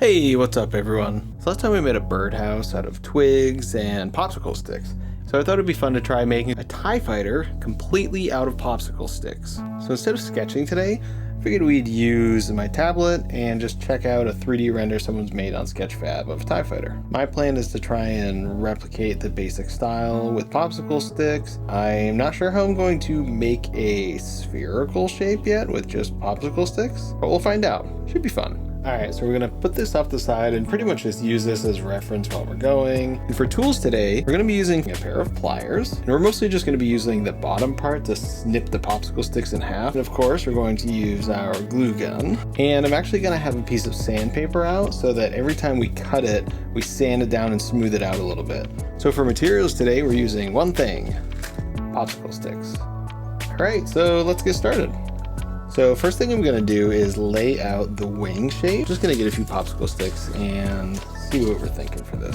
Hey, what's up everyone? So last time we made a birdhouse out of twigs and popsicle sticks. So I thought it'd be fun to try making a TIE fighter completely out of popsicle sticks. So instead of sketching today, I figured we'd use my tablet and just check out a 3D render someone's made on Sketchfab of a TIE fighter. My plan is to try and replicate the basic style with popsicle sticks. I'm not sure how I'm going to make a spherical shape yet with just popsicle sticks, but we'll find out. Should be fun. Alright, so we're going to put this off the side and pretty much just use this as reference while we're going. And for tools today, we're going to be using a pair of pliers. And we're mostly just going to be using the bottom part to snip the popsicle sticks in half. And of course, we're going to use our glue gun. And I'm actually going to have a piece of sandpaper out so that every time we cut it, we sand it down and smooth it out a little bit. So for materials today, we're using one thing, popsicle sticks. Alright, so let's get started. So first thing I'm going to do is lay out the wing shape. Just going to get a few popsicle sticks and see what we're thinking for this.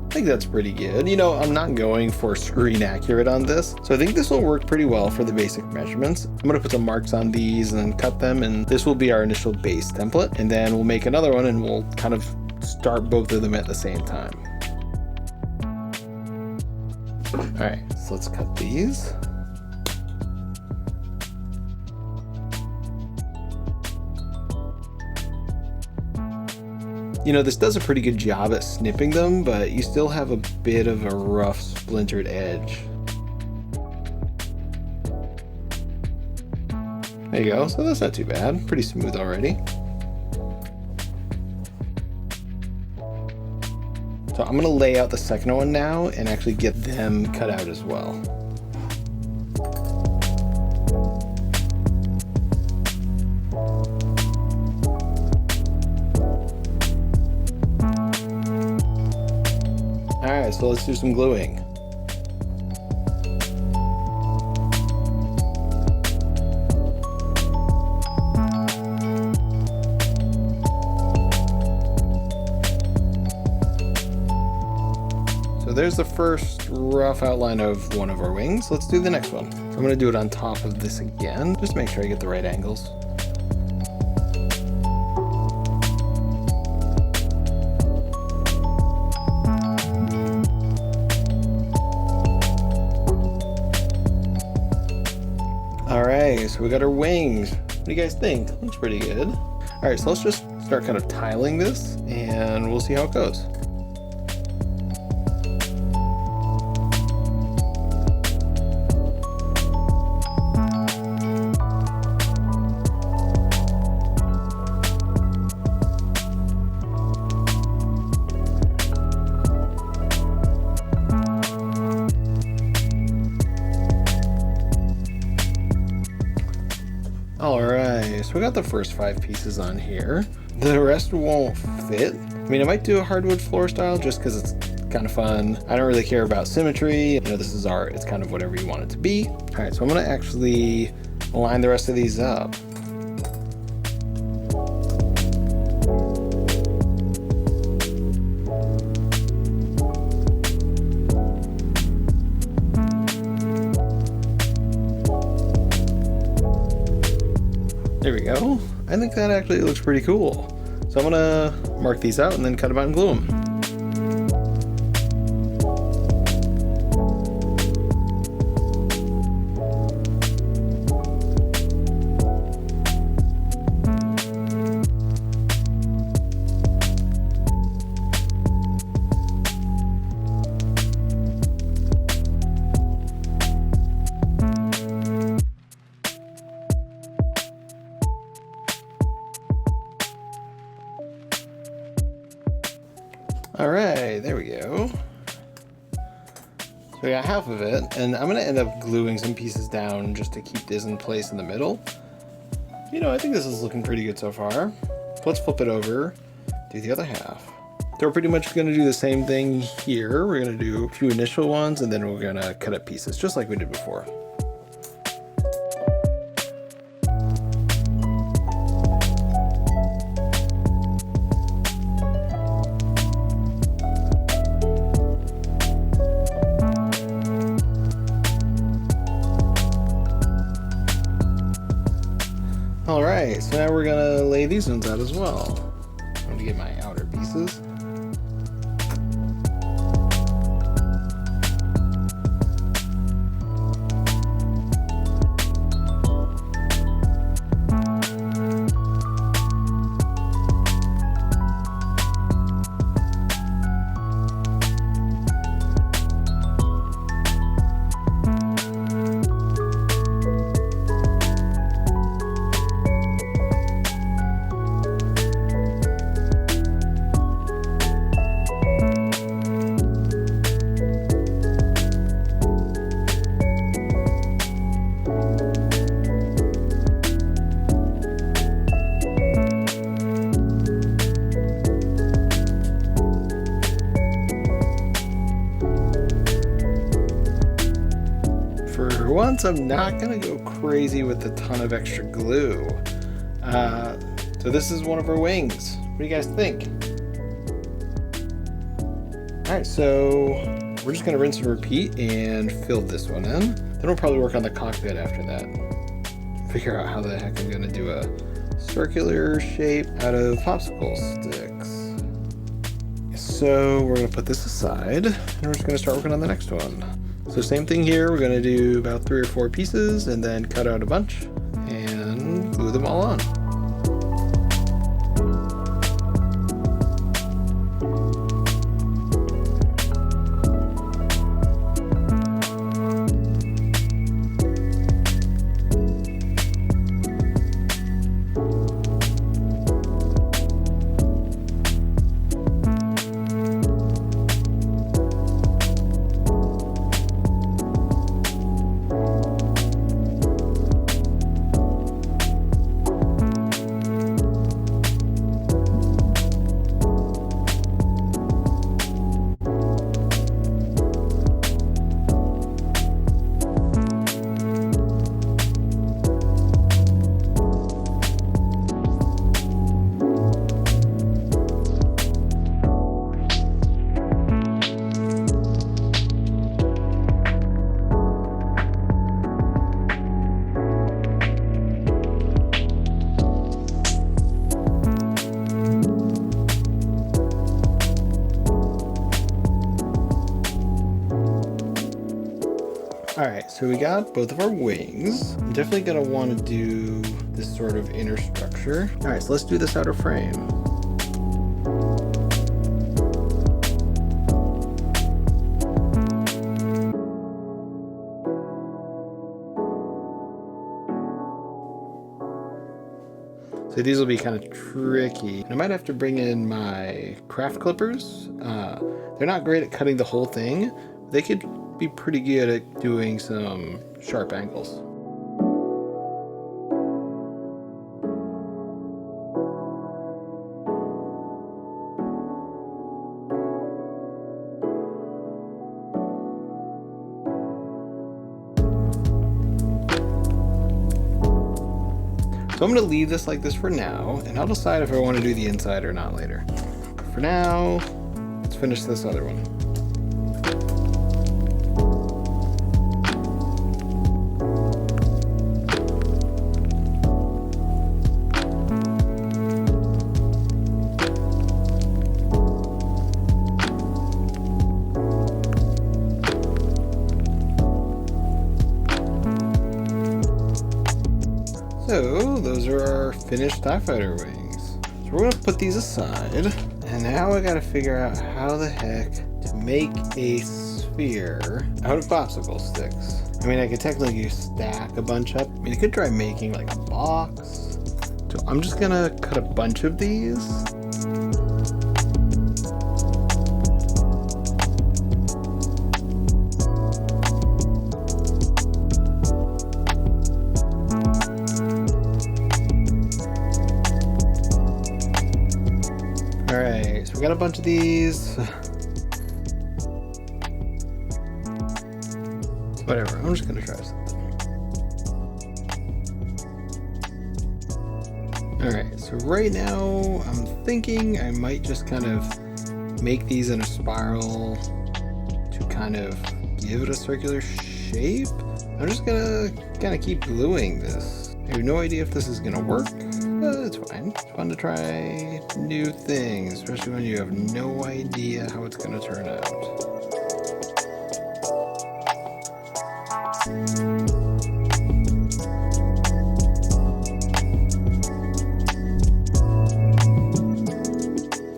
I think that's pretty good. You know, I'm not going for screen accurate on this, so I think this will work pretty well for the basic measurements. I'm going to put some marks on these and cut them, and this will be our initial base template. And then we'll make another one and we'll kind of start both of them at the same time. Alright, so let's cut these. You know, this does a pretty good job at snipping them, but you still have a bit of a rough splintered edge. There you go, so that's not too bad. Pretty smooth already. So I'm going to lay out the second one now and actually get them cut out as well. Alright, so let's do some gluing. So there's the first rough outline of one of our wings. Let's do the next one. So I'm going to do it on top of this again, just to make sure I get the right angles. Alright, so we got our wings. What do you guys think? Looks pretty good. Alright, so let's just start kind of tiling this and we'll see how it goes. Alright, so we got the first 5 pieces on here. The rest won't fit. I mean, I might do a hardwood floor style just because it's kind of fun. I don't really care about symmetry. You know, this is art. It's kind of whatever you want it to be. Alright, so I'm going to actually line the rest of these up. There we go. I think that actually looks pretty cool. So I'm gonna mark these out and then cut them out and glue them. Alright, there we go. So we got half of it, and I'm going to end up gluing some pieces down just to keep this in place in the middle. You know, I think this is looking pretty good so far. Let's flip it over, do the other half. So we're pretty much going to do the same thing here. We're going to do a few initial ones, and then we're going to cut up pieces, just like we did before. All right, so now we're gonna lay these ones out as well. I'm gonna get my outer pieces. For once, I'm not gonna go crazy with a ton of extra glue. So this is one of our wings. What do you guys think? All right, so we're just gonna rinse and repeat and fill this one in. Then we'll probably work on the cockpit after that. Figure out how the heck I'm gonna do a circular shape out of popsicle sticks. So we're gonna put this aside and we're just gonna start working on the next one. So same thing here, we're gonna do about 3 or 4 pieces and then cut out a bunch and glue them all on. Alright, so we got both of our wings. I'm definitely going to want to do this sort of inner structure. Alright, so let's do this outer frame. So these will be kind of tricky. I might have to bring in my craft clippers. They're not great at cutting the whole thing. They could be pretty good at doing some sharp angles. So I'm going to leave this like this for now, and I'll decide if I want to do the inside or not later. For now, let's finish this other one. So those are our finished TIE Fighter wings. So we're gonna put these aside, and now I gotta figure out how the heck to make a sphere out of popsicle sticks. I mean, I could technically stack a bunch up. I mean, I could try making like a box. So I'm just gonna cut a bunch of these. Alright, so we got a bunch of these. Whatever, I'm just gonna try something. Alright, so right now I'm thinking I might just kind of make these in a spiral to kind of give it a circular shape. I'm just gonna kind of keep gluing this. I have no idea if this is gonna work, but it's fine. It's fun to try new things, especially when you have no idea how it's gonna turn out.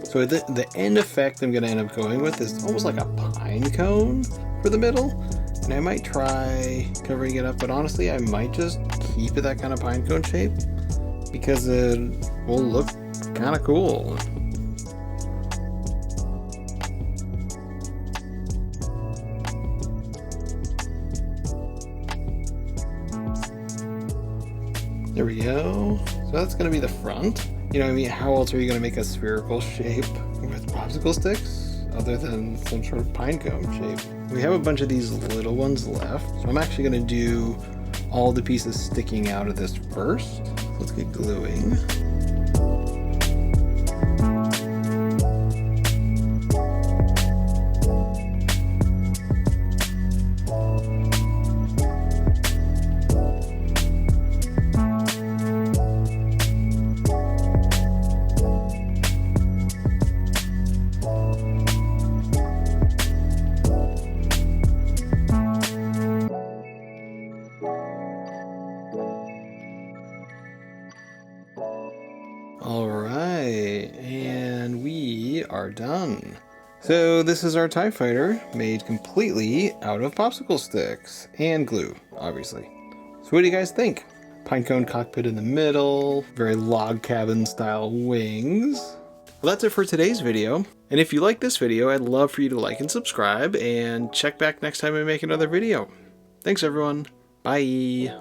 So the end effect I'm gonna end up going with is almost like a pine cone for the middle. And I might try covering it up, but honestly, I might just keep it that kind of pine cone shape because it will look kind of cool. There we go. So that's gonna be the front. You know what I mean? How else are you gonna make a spherical shape with popsicle sticks other than some sort of pine cone shape? We have a bunch of these little ones left, so I'm actually gonna do all the pieces sticking out of this first. So let's get gluing. All right, and we are done. So this is our TIE Fighter made completely out of popsicle sticks and glue, obviously. So what do you guys think? Pinecone cockpit in the middle, very log cabin style wings. Well, that's it for today's video. And if you like this video, I'd love for you to like and subscribe and check back next time I make another video. Thanks everyone. Bye.